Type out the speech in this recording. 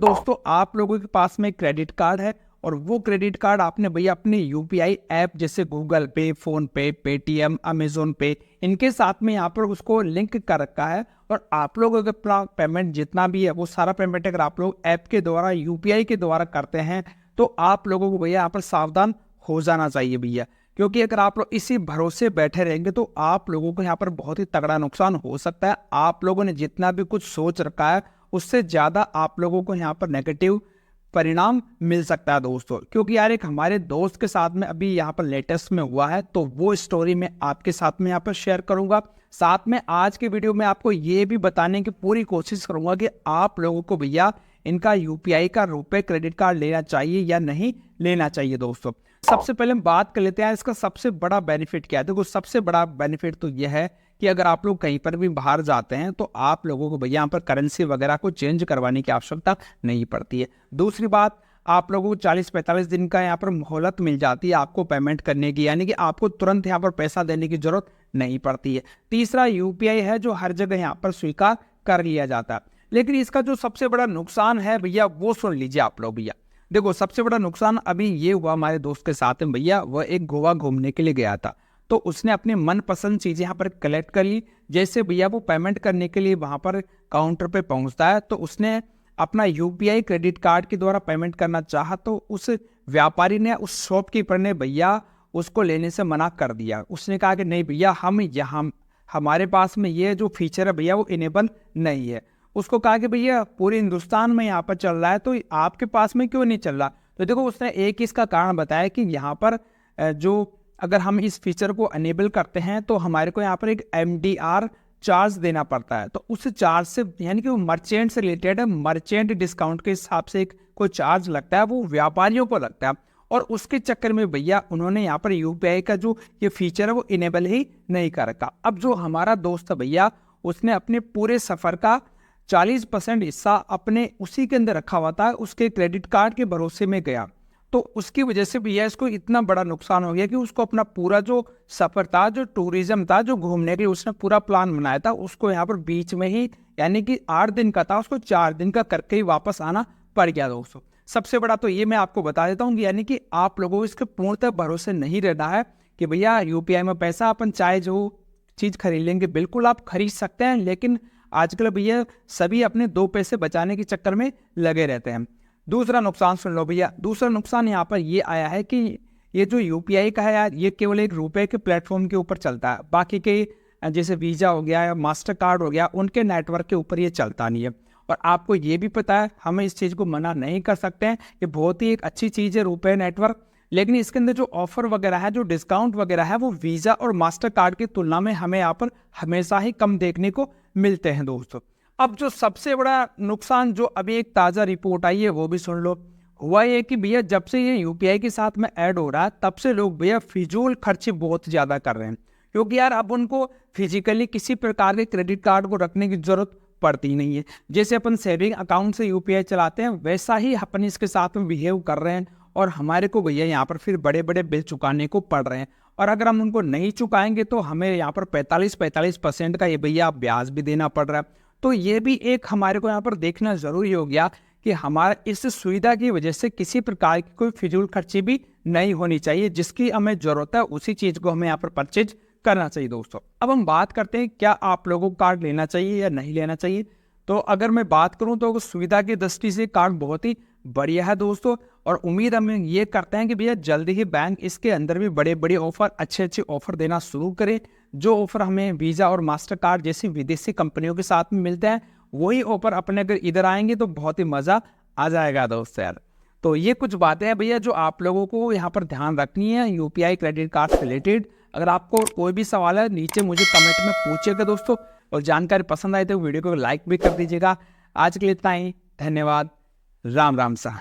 दोस्तों आप लोगों के पास में क्रेडिट कार्ड है और वो क्रेडिट कार्ड आपने भैया अपने यूपीआई ऐप जैसे गूगल पे, फोन पे, पेटीएम, अमेजोन पे इनके साथ में यहाँ पर उसको लिंक कर रखा है। और आप लोग अगर अपना पेमेंट जितना भी है वो सारा पेमेंट अगर आप लोग ऐप के द्वारा यूपीआई के द्वारा करते हैं तो आप लोगों को भैया यहाँ पर सावधान हो जाना चाहिए भैया, क्योंकि अगर आप लोग इसी भरोसे बैठे रहेंगे तो आप लोगों को यहाँ पर बहुत ही तगड़ा नुकसान हो सकता है। आप लोगों ने जितना भी कुछ सोच रखा है उससे ज़्यादा आप लोगों को यहाँ पर नेगेटिव परिणाम मिल सकता है दोस्तों। क्योंकि यार एक हमारे दोस्त के साथ में अभी यहाँ पर लेटेस्ट में हुआ है, तो वो स्टोरी मैं आपके साथ में यहाँ पर शेयर करूंगा। साथ में आज के वीडियो में आपको ये भी बताने की पूरी कोशिश करूंगा कि आप लोगों को भैया इनका यूपीआई का रुपए क्रेडिट कार्ड लेना चाहिए या नहीं लेना चाहिए। दोस्तों सबसे पहले हम बात कर लेते हैं इसका सबसे बड़ा बेनिफिट क्या है। देखो सबसे बड़ा बेनिफिट तो यह है कि अगर आप लोग कहीं पर भी बाहर जाते हैं तो आप लोगों को भैया यहाँ पर करेंसी वगैरह को चेंज करवाने की आवश्यकता नहीं पड़ती है। दूसरी बात, आप लोगों को 40-45 दिन का यहाँ पर मोहलत मिल जाती है आपको पेमेंट करने की, यानी कि आपको तुरंत यहाँ पर पैसा देने की जरूरत नहीं पड़ती है। तीसरा यूपीआई है जो हर जगह यहाँ पर स्वीकार कर लिया जाता है। लेकिन इसका जो सबसे बड़ा नुकसान है भैया वो सुन लीजिए आप लोग भैया। देखो सबसे बड़ा नुकसान अभी ये हुआ हमारे दोस्त के साथ में भैया, वह एक गोवा घूमने के लिए गया था तो उसने अपनी मनपसंद चीजें यहाँ पर कलेक्ट कर ली। जैसे भैया वो पेमेंट करने के लिए वहां पर काउंटर पे पहुंचता है तो उसने अपना यूपीआई क्रेडिट कार्ड के द्वारा पेमेंट करना चाहा तो उस व्यापारी ने, उस शॉपकीपर ने भैया उसको लेने से मना कर दिया। उसने कहा कि नहीं भैया हम यहाँ हमारे पास में ये जो फीचर है भैया वो इनेबल नहीं है। उसको कहा कि भैया पूरे हिंदुस्तान में यहाँ पर चल रहा है तो आपके पास में क्यों नहीं चल रहा। तो देखो उसने एक इसका कारण बताया कि यहाँ पर जो अगर हम इस फीचर को अनेबल करते हैं तो हमारे को यहाँ पर एक एमडीआर चार्ज देना पड़ता है। तो उस चार्ज से यानी कि वो मर्चेंट से रिलेटेड है, मर्चेंट डिस्काउंट के हिसाब से एक कोई चार्ज लगता है, वो व्यापारियों को लगता है। और उसके चक्कर में भैया उन्होंने यहाँ पर यूपीआई का जो ये फीचर है वो इनेबल ही नहीं कर रखा। अब जो हमारा दोस्त है भैया उसने अपने पूरे सफर का 40% हिस्सा अपने उसी के अंदर रखा हुआ था, उसके क्रेडिट कार्ड के भरोसे में गया। तो उसकी वजह से भैया इसको इतना बड़ा नुकसान हो गया कि उसको अपना पूरा जो सफर था, जो टूरिज्म था, जो घूमने के लिए उसने पूरा प्लान बनाया था, उसको यहाँ पर बीच में ही यानी कि 8 दिन का था उसको 4 दिन का करके ही वापस आना पड़ गया। दोस्तों सबसे बड़ा तो ये मैं आपको बता देता हूँ, यानी कि आप लोगों को इसके पूर्णतः भरोसे नहीं रहना है कि भैया यूपीआई में पैसा अपन चाहे जो चीज़ खरीद लेंगे, बिल्कुल आप खरीद सकते हैं। लेकिन आजकल भैया सभी अपने 2 पैसे बचाने के चक्कर में लगे रहते हैं। दूसरा नुकसान सुन लो भैया। दूसरा नुकसान यहाँ पर ये आया है कि ये जो यूपीआई का है यार ये केवल एक रुपए के प्लेटफॉर्म के ऊपर चलता है, बाकी के जैसे वीजा हो गया या मास्टर कार्ड हो गया उनके नेटवर्क के ऊपर ये चलता नहीं है। और आपको ये भी पता है हम इस चीज़ को मना नहीं कर सकते हैं, ये बहुत ही एक अच्छी चीज़ है रुपए नेटवर्क। लेकिन इसके अंदर जो ऑफर वगैरह है, जो डिस्काउंट वगैरह है, वो वीजा और मास्टर कार्ड की तुलना में हमें यहाँ पर हमेशा ही कम देखने को मिलते हैं। दोस्तों अब जो सबसे बड़ा नुकसान जो अभी एक ताज़ा रिपोर्ट आई है वो भी सुन लो। हुआ ये कि भैया जब से ये यूपीआई के साथ में ऐड हो रहा है तब से लोग भैया फिजूल खर्चे बहुत ज़्यादा कर रहे हैं, क्योंकि यार अब उनको फिजिकली किसी प्रकार के क्रेडिट कार्ड को रखने की जरूरत पड़ती नहीं है। जैसे अपन सेविंग अकाउंट से यूपीआई चलाते हैं वैसा ही अपन इसके साथ में बिहेव कर रहे हैं और हमारे को भैया यहाँ पर फिर बड़े बड़े बिल चुकाने को पड़ रहे हैं। और अगर हम उनको नहीं चुकाएंगे तो हमें यहाँ पर 45% का ये भैया ब्याज भी देना पड़ रहा है। तो ये भी एक हमारे को यहाँ पर देखना जरूरी हो गया कि हमारा इस सुविधा की वजह से किसी प्रकार की कोई फिजूल खर्ची भी नहीं होनी चाहिए। जिसकी हमें जरूरत है उसी चीज को हमें यहाँ पर परचेज करना चाहिए। दोस्तों अब हम बात करते हैं क्या आप लोगों को कार्ड लेना चाहिए या नहीं लेना चाहिए। तो अगर मैं बात करूं तो सुविधा की दृष्टि से कार्ड बहुत ही बढ़िया है दोस्तों, और उम्मीद हम ये करते हैं कि भैया जल्दी ही बैंक इसके अंदर भी बड़े बड़े ऑफर, अच्छे ऑफर देना शुरू करे। जो ऑफर हमें वीजा और मास्टर कार्ड जैसी विदेशी कंपनियों के साथ में मिलते हैं वही ऑफर अपने अगर इधर आएंगे तो बहुत ही मजा आ जाएगा दोस्तों यार। तो ये कुछ बातें हैं भैया जो आप लोगों को यहाँ पर ध्यान रखनी है यूपीआई क्रेडिट कार्ड से रिलेटेड। अगर आपको कोई भी सवाल है नीचे मुझे कमेंट में पूछिएगा दोस्तों, और जानकारी पसंद आए तो वीडियो को लाइक भी कर दीजिएगा। आज के लिए इतना ही, धन्यवाद, राम राम सा।